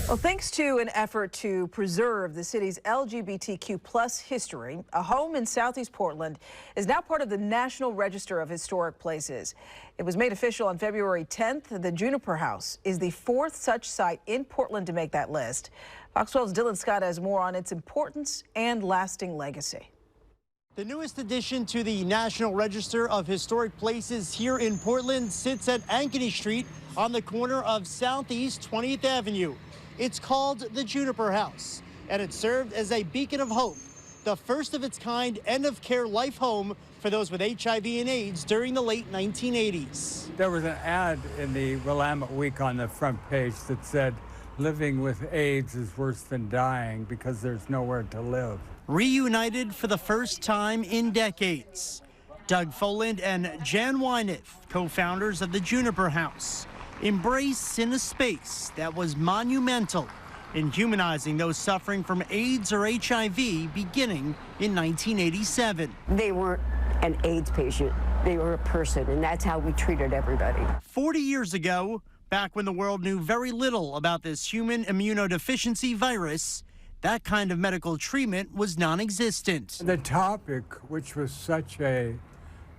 Well, thanks to an effort to preserve the city's LGBTQ+ history, a home in Southeast Portland is now part of the National Register of Historic Places. It was made official on February 10th. The Juniper House is the fourth such site in Portland to make that list. Fox 12's Dylan Scott has more on its importance and lasting legacy. The newest addition to the National Register of Historic Places here in Portland sits at Ankeny Street on the corner of Southeast 20th Avenue. It's called the Juniper House, and it served as a beacon of hope, the first of its kind end-of-care life home for those with HIV and AIDS during the late 1980s. There was an ad in the Willamette Week on the front page that said, "Living with AIDS is worse than dying because there's nowhere to live." Reunited for the first time in decades. Doug Foland and Jan Wyneth, co-founders of the Juniper House, embrace in a space that was monumental in humanizing those suffering from AIDS or HIV beginning in 1987. They weren't an AIDS patient, they were a person, and that's how we treated everybody. 40 years ago, back when the world knew very little about this human immunodeficiency virus, that kind of medical treatment was non-existent. The topic, which was such a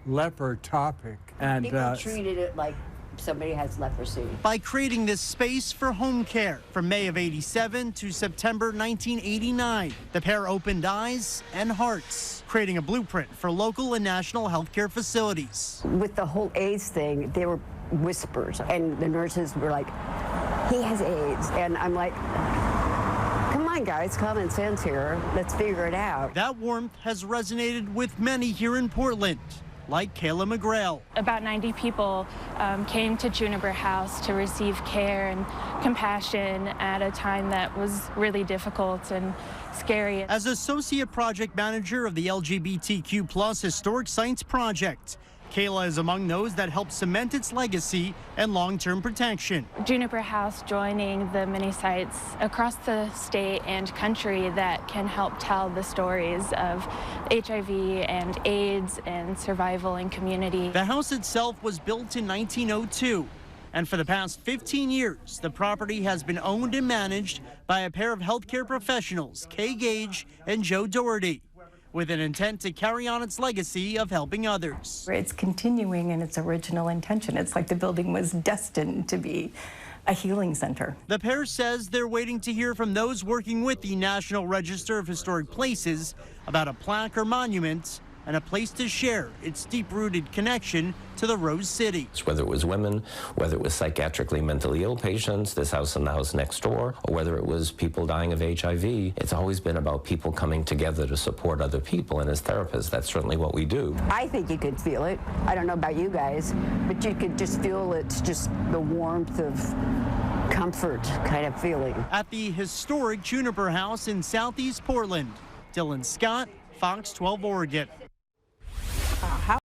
leper topic, and people treated it like somebody has leprosy. By creating this space for home care from May of '87 to September 1989, the pair opened eyes and hearts, creating a blueprint for local and national healthcare facilities. With the whole AIDS thing, there were whispers, and the nurses were like, "He has AIDS," and I'm like, come on, guys, common sense here. Let's figure it out. That warmth has resonated with many here in Portland, like Kayla McGrail. About 90 people came to Juniper House to receive care and compassion at a time that was really difficult and scary. As Associate Project Manager of the LGBTQ+ Historic Sites Project, Kayla is among those that helped cement its legacy and long-term protection. Juniper House joining the many sites across the state and country that can help tell the stories of HIV and AIDS and survival in community. The house itself was built in 1902, and for the past 15 years, the property has been owned and managed by a pair of healthcare professionals, Kay Gage and Joe Doherty, with an intent to carry on its legacy of helping others. It's continuing in its original intention. It's like the building was destined to be a healing center. The pair says they're waiting to hear from those working with the National Register of Historic Places about a plaque or monument and a place to share its deep-rooted connection to the Rose City. Whether it was women, whether it was psychiatrically mentally ill patients, this house and the house next door, or whether it was people dying of HIV, it's always been about people coming together to support other people, and as therapists, that's certainly what we do. I think you could feel it. I don't know about you guys, but you could just feel it's just the warmth of comfort kind of feeling. At the historic Juniper House in Southeast Portland, Dylan Scott, Fox 12 Oregon.